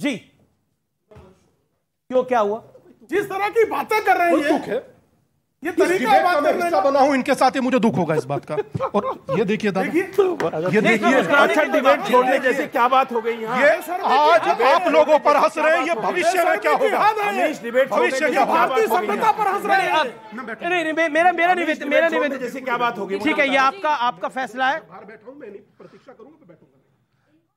जी क्यों, क्या हुआ? जिस तरह की बातें कर रहे हैं ये तरीका बात करने का बना हूं इनके साथ, ही मुझे दुख होगा इस बात का। और ये देखिए दादा, ये देखिए, अच्छा डिबेट छोड़ने जैसे क्या बात हो गई यहाँ? ये आज आप लोगों पर हंस रहे हैं, ये भविष्य में क्या होगा? भविष्य क्या भारतीय सभ्यता पर हंस रहे हैं। नहीं, मेरा निवेदन जैसे क्या बात होगी? ठीक है, ये आपका फैसला है। प्रतीक्षा करूंगा,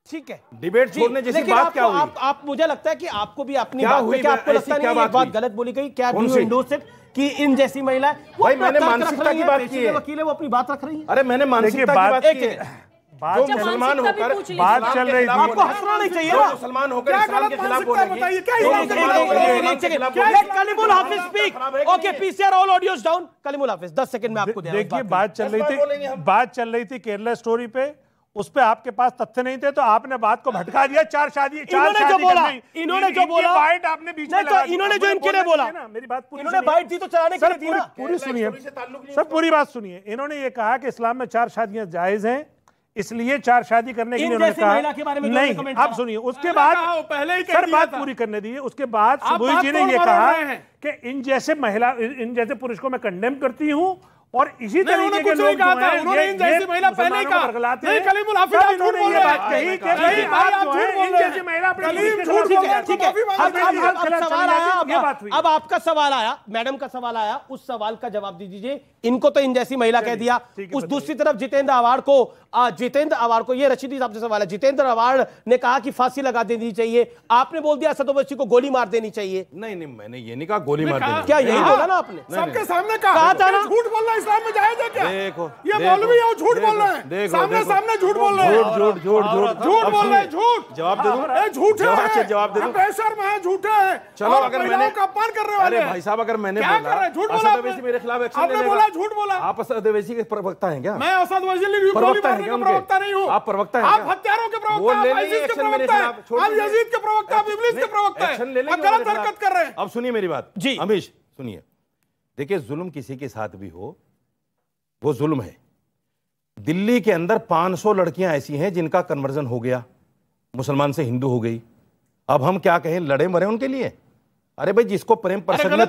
ठीक है, डिबेट छोड़ने जैसी बात क्या हुई? आप मुझे लगता है कि आपको भी अपनी बात में, क्या आपको लगता नहीं ये बात गलत बोली गई? क्या इंडोर्स इट कि इन जैसी महिला भाई, मैंने मानसिकता की बात की है। वकील है, वो अपनी बात रख रही है। अरे मैंने मानसिकता की बात की है। जो मुसलमान होकर बात चल रही थी, आपको हंसना नहीं चाहिए। मुसलमान होकर इस्लाम के खिलाफ बोलेंगे। Kalimul Hafiz speak. Okay, PCR all audios down. Kalimul Hafiz 10 second में आपको दे रहा हूं। देखिए, बात चल रही थी केरला स्टोरी पे, उस पे आपके पास तथ्य नहीं थे तो आपने बात को भटका दिया। इन्होंने जो बोला बाइट आपने बीच में तो इन्होंने जो इनके लिए बोला, मेरी बात पूरी इन्होंने बाइट दी तो चलाने के लिए दी ना। पूरी सुनिए सर, पूरी बात सुनिए। इन्होंने ये कहा कि इस्लाम में 4 शादियां जायज हैं, इसलिए 4 शादी करने के लिए उन्होंने कहा नहीं। अब सुनिए, उसके बाद पहले ही सर बात पूरी करने दीजिए। उसके बाद सुबोई जी ने ये कहा कि इन जैसे पुरुष को मैं कंडेम करती हूँ और इसी तरीके के लोग जो हैं, उन्होंने इन जैसी महिला पहले ही कहा। नहीं, कलीमुल हाफिज आप झूठ बोल रहे हैं। कहीं कि आप जो है इन जैसी महिला अपने ठीक है। अब आपका सवाल आया, मैडम का सवाल आया, उस सवाल का जवाब दे दीजिए। इनको तो इन जैसी महिला कह दिया, उस दूसरी तरफ जितेंद्र अवार्ड को ये रशीदी साहब से सवाल है। जितेंद्र अवार्ड ने कहा कि फांसी लगा देनी चाहिए, आपने बोल दिया असद ओवैसी को गोली मार देनी चाहिए। नहीं, मैंने ये नहीं कहा गोली मार देनी। क्या यही बोला ना आपने? सबके सामने कहा था ना, झूठ बोलना इस्लाम में जायज है क्या? देखो, ये मौलवी है, झूठ बोल रहे हैं, सामने झूठ बोल रहे हैं, झूठ बोल रहे हैं, झूठ। जवाब दे दूं? झूठ है, जवाब दे दूं? बेशर्म है, झूठे हैं। चलो, अगर मैंने का अपमान कर रहे हो, अरे भाई साहब, अगर मैंने बोला झूठ बोला, असद ओवैसी मेरे खिलाफ एक्शन ले लेगा। झूठ बोला। आप असद ओवैसी के प्रवक्ता हैं क्या? मैं असद ओवैसी के प्रवक्ता नहीं हूं। आप प्रवक्ता हैं? आप हत्यारों के प्रवक्ता, आप आईसिस के प्रवक्ता हैं, आप यजीद के प्रवक्ता, आप इब्लीस के प्रवक्ता हैं। आप गलत हरकत कर रहे हैं। अब सुनिए मेरी बात जी, अमीश सुनिए। देखिए, जुल्म किसी के साथ भी हो, वो जुल्म है। दिल्ली के अंदर 500 लड़कियां ऐसी हैं जिनका कन्वर्जन हो गया, मुसलमान से हिंदू हो गई। अब हम क्या कहें, लड़े मरे उनके लिए? अरे भाई, जिसको प्रेम प्रसंग में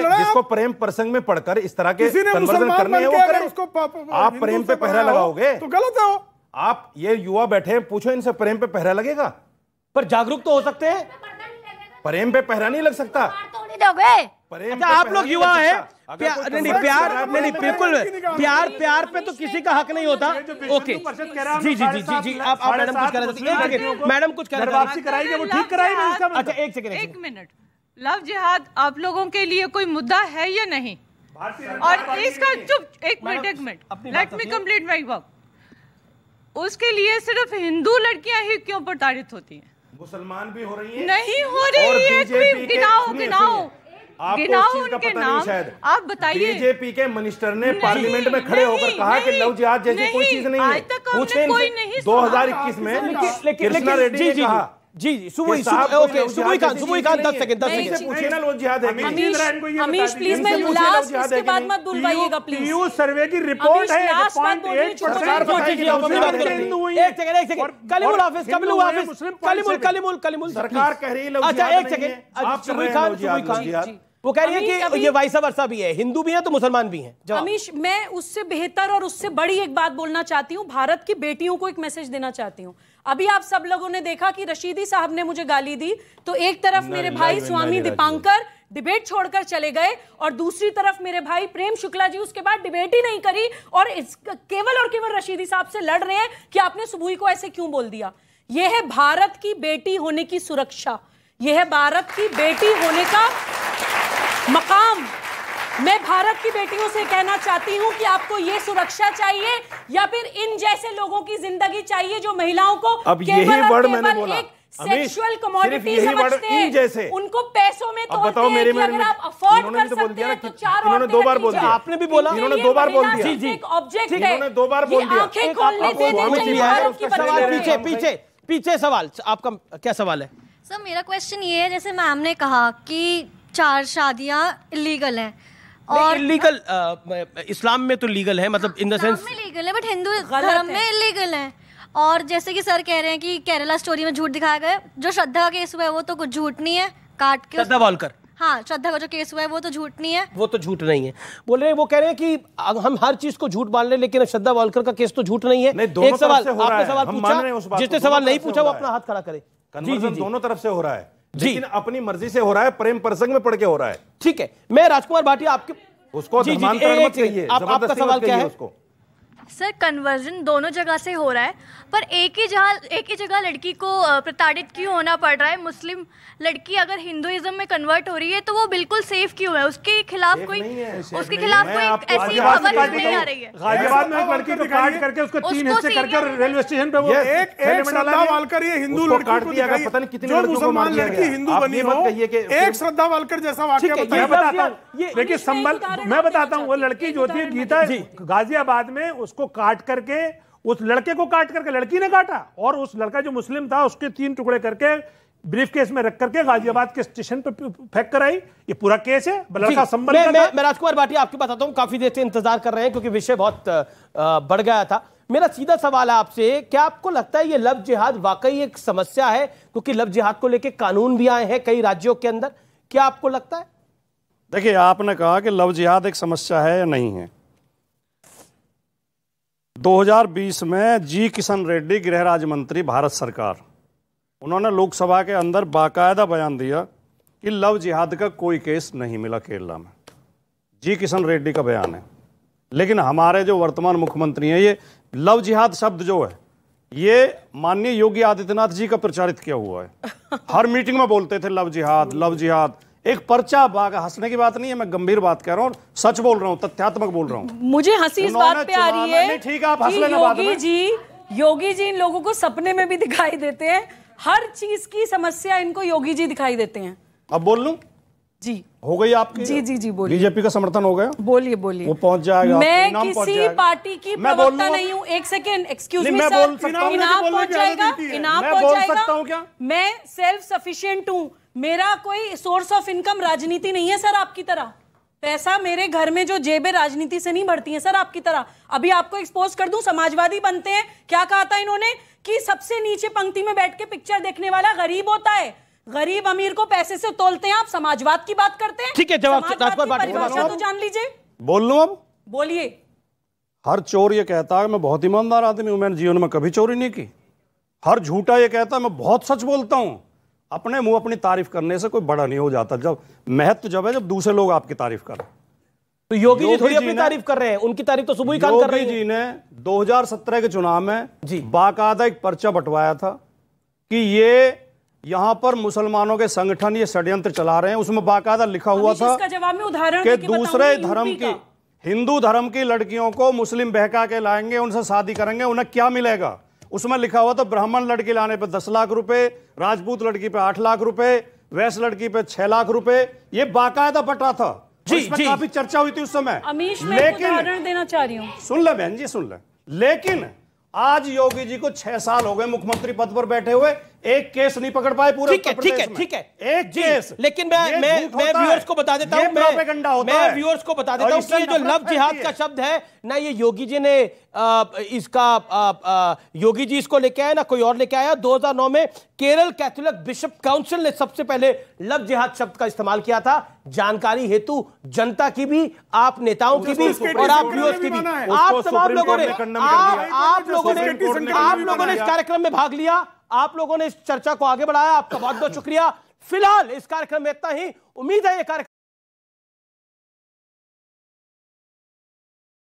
जिसको प्रेम प्रसंग में पढ़कर इस तरह के कन्वर्जन करने हैं, वो करें। आप प्रेम पे पहरा लगाओगे तो गलत है। आप ये युवा बैठे हैं, पूछो इनसे, प्रेम पे पहरा लगेगा? पर जागरूक तो हो सकते हैं। प्रेम पे पहरा नहीं लग सकता। अच्छा, आप लोग युवा हैं, प्यार नहीं, बिल्कुल प्यार पे तो किसी का हक नहीं होता। ओके, जी, आप मैडम कुछ कह रहे थे। मैडम कुछ कह रहे थे, वापसी कराएंगे, वो ठीक कराएंगे। अच्छा, एक मिनट। लव जिहाद आप लोगों के लिए कोई मुद्दा है या नहीं? और इसका चुप, एक minute, let me complete my work. उसके लिए सिर्फ हिंदू लड़कियां ही क्यों प्रताड़ित होती हैं? मुसलमान भी हो रही हैं? नहीं हो रही है। गिनाओ उनके नाम, आप बताइए। बीजेपी के मिनिस्टर ने पार्लियामेंट में खड़े होकर कहा कि लव जिहाद जैसी कोई चीज नहीं है। पूछे 2021 में कृष्णा रेड्डी ने कहा। जी, सुबोई खान 10 सेकंड पूछिए ना, लव जिहाद है। अमीश प्लीज, मैं लास्ट, इसके बाद मत बुलवाइएगा प्लीज। पीयू सर्वे की रिपोर्ट है, 0.8%। कलीमुल सरकार कह रही है लव अच्छा, एक सेकंड। सुबोई खान वो कह रही है कि ये वाइसा वर्सा भी है, हिंदू भी है तो मुसलमान भी हैं। अमीश, मैं उससे बेहतर और उससे बड़ी एक बात बोलना चाहती हूँ। भारत की बेटियों को एक मैसेज देना चाहती हूँ। अभी आप सब लोगों ने देखा कि रशीदी साहब ने मुझे गाली दी, तो एक तरफ मेरे भाई स्वामी दीपांकर डिबेट छोड़कर चले गए और दूसरी तरफ मेरे भाई प्रेम शुक्ला जी उसके बाद डिबेट ही नहीं करी और केवल रशीदी साहब से लड़ रहे हैं कि आपने सुबुई को ऐसे क्यों बोल दिया। यह है भारत की बेटी होने की सुरक्षा, यह है भारत की बेटी होने का मकाम। मैं भारत की बेटियों से कहना चाहती हूं कि आपको ये सुरक्षा चाहिए या फिर इन जैसे लोगों की जिंदगी चाहिए जो महिलाओं को अब यही वर्ड मैंने बोला, सेक्सुअल कमोडिटी समझते हैं, जैसे उनको पैसों में तोड़ते बताओ मेरे हैं। अगर आप अफोर्ड कर सकते हैं तो 4 इन्होंने 2 बार बोल दिया, आपने भी बोला, इन्होंने 2 बार बोल दिया। जी, एक ऑब्जेक्ट है, इन्होंने 2 बार बोल दिया। आंखें खोलने देने सवाल पीछे सवाल आपका क्या सवाल है? सर, मेरा क्वेश्चन ये है, जैसे मैम ने कहा कि 4 शादियां इलीगल हैं और इलीगल इस्लाम में तो लीगल है, मतलब इन द सेंस में लीगल है, बट हिंदू धर्म में इलीगल है। और जैसे कि सर कह रहे हैं कि केरला स्टोरी में झूठ दिखाया गया, जो श्रद्धा का केस हुआ है वो तो कुछ झूठ नहीं है, काट के श्रद्धा वालकर, हाँ श्रद्धा का जो केस हुआ है वो तो झूठ नहीं है, वो तो झूठ नहीं है। बोल रहे हैं, वो कह रहे हैं कि हम हर चीज को झूठ मान ले, लेकिन श्रद्धा वालकर का केस तो झूठ नहीं है। एक सवाल आपने सवाल पूछा, जिसने सवाल नहीं पूछा वो अपना हाथ खड़ा करे। कन्वर्जन दोनों तरफ से हो रहा है, लेकिन अपनी मर्जी से हो रहा है, प्रेम प्रसंग में पढ़ के हो रहा है। ठीक है, मैं राजकुमार भाटिया आपके उसको धर्मांतरण मत कहिए, आपका सवाल क्या है? उसको सर कन्वर्जन दोनों जगह से हो रहा है, पर एक ही जगह लड़की को प्रताड़ित क्यों होना पड़ रहा है? मुस्लिम लड़की अगर हिंदुइज्म में कन्वर्ट हो रही है तो वो बिल्कुल सेफ क्यों है? उसके खिलाफ कोई ऐसी खबर नहीं आ रही है। गाजियाबाद में एक लड़की को काट करके उसको 3 हिस्से करके रेलवे स्टेशन पे वो एक श्रद्धा वालकर, ये हिंदू लड़की को दिखाई, पता नहीं कितनी मुसलमान लड़की हिंदू बनी हो, एक श्रद्धा वालकर जैसा वाकया मैं बताता हूँ। देखिए संबल, मैं बताता हूँ, वो लड़की जो थी गीता गाजियाबाद में, उसको काट करके, उस लड़के को काट करके लड़की ने काटा, और उस लड़का जो मुस्लिम था उसके 3 टुकड़े करके ब्रीफ केस में रख करके गाजियाबाद के स्टेशन पे फेंक कर आई। ये पूरा केस है। लड़का संबल मैं राजकुमार भाटिया आपके पास आता हूं, काफी देर से इंतजार कर रहे हैं क्योंकि विषय बहुत बढ़ गया था। मेरा सीधा सवाल है आपसे, क्या आपको लगता है ये लव जिहाद वाकई एक समस्या है? क्योंकि लव जिहाद को लेकर कानून भी आए हैं कई राज्यों के अंदर, क्या आपको लगता है? देखिए, आपने कहा कि लव जिहाद एक समस्या है या नहीं है। 2020 में जी किशन रेड्डी गृह राज्य मंत्री भारत सरकार, उन्होंने लोकसभा के अंदर बाकायदा बयान दिया कि लव जिहाद का कोई केस नहीं मिला केरला में। जी किशन रेड्डी का बयान है। लेकिन हमारे जो वर्तमान मुख्यमंत्री हैं, ये लव जिहाद शब्द जो है ये माननीय योगी आदित्यनाथ जी का प्रचारित किया हुआ है। हर मीटिंग में बोलते थे लव जिहाद, लव जिहाद। एक पर्चा, हंसने की बात नहीं है, मैं गंभीर बात कह रहा हूँ, सच बोल रहा हूँ, तथ्यात्मक बोल रहा हूँ। मुझे हंसी इस बात पे आ रही है, ठीक है आप हंस लेना बाद में। योगी जी इन लोगों को सपने में भी दिखाई देते हैं, हर चीज की समस्या इनको योगी जी दिखाई देते हैं। अब बोल लूं? जी हो गई आपकी? जी बोलिए। बीजेपी का समर्थन हो गया? बोलिए। वो पहुंच जाएगा। मैं किसी पार्टी की प्रवक्ता नहीं हूँ। एक सेकेंड, एक्सक्यूज मी सर, इनाम पहुंच जाएगा, इनाम पहुंच जाएगा। मैं सेल्फ सफिशिएंट हूँ, मेरा कोई सोर्स ऑफ इनकम राजनीति नहीं है सर आपकी तरह। पैसा मेरे घर में जो जेबें राजनीति से नहीं बढ़ती हैं सर आपकी तरह। अभी आपको एक्सपोज कर दूं, समाजवादी बनते हैं, क्या कहा था इन्होंने कि सबसे नीचे पंक्ति में बैठ के पिक्चर देखने वाला गरीब होता है, गरीब अमीर को पैसे से तोलते हैं। आप समाजवाद की बात करते हैं। ठीक है, जवाब परिभाषा तो जान लीजिए। बोल लूं अब? बोलिए। हर चोर ये कहता है मैं बहुत ईमानदार आदमी हूं, मैंने जीवन में कभी चोरी नहीं की। हर झूठा ये कहता है मैं बहुत सच बोलता हूं। अपने मुंह अपनी तारीफ करने से कोई बड़ा नहीं हो जाता। जब महत्व जब है जब दूसरे लोग आपकी तारीफ करें। तो योगी जी थोड़ी अपनी तारीफ कर रहे हैं, उनकी तारीफ तो सुबह ही खान कर रहे हैं। योगी जी ने 2017 के चुनाव में बाकायदा एक पर्चा बंटवाया था कि ये यहां पर मुसलमानों के संगठन ये षड्यंत्र चला रहे हैं। उसमें बाकायदा लिखा हुआ था जवाब में उदाहरण कि दूसरे धर्म की, हिंदू धर्म की लड़कियों को मुस्लिम बहका के लाएंगे, उनसे शादी करेंगे, उन्हें क्या मिलेगा। उसमें लिखा हुआ था ब्राह्मण लड़की लाने पे 10 लाख रुपए, राजपूत लड़की पे 8 लाख रुपए, वैश्य लड़की पे 6 लाख रुपए। ये बाकायदा बटा था। जी काफी चर्चा हुई थी उस समय। लेकिन उदाहरण देना चाह रही हूं, सुन ले बहन जी, सुन ले। लेकिन आज योगी जी को 6 साल हो गए मुख्यमंत्री पद पर बैठे हुए, एक केस नहीं पकड़ पाए पूरे उत्तर प्रदेश में। ठीक है, एक केस। लेकिन मैं व्यूअर्स को बता देता हूं, मैं व्यूअर्स को बता देता हूं कि ये जो लव जिहाद का शब्द है ना, ये योगी जी ने योगी जी इसको लेके आए ना कोई और लेके आया। 2009 में केरल कैथोलिक बिशप काउंसिल ने सबसे पहले लव जिहाद शब्द का इस्तेमाल किया था। जानकारी हेतु जनता की भी, आप नेताओं की भी और आप व्यूअर्स की भी, आप तमाम लोगों ने, आप लोगों ने इस कार्यक्रम में भाग लिया, आप लोगों ने इस चर्चा को आगे बढ़ाया, आपका बहुत बहुत शुक्रिया। फिलहाल इस कार्यक्रम में इतना ही। उम्मीद है ये कार्यक्रम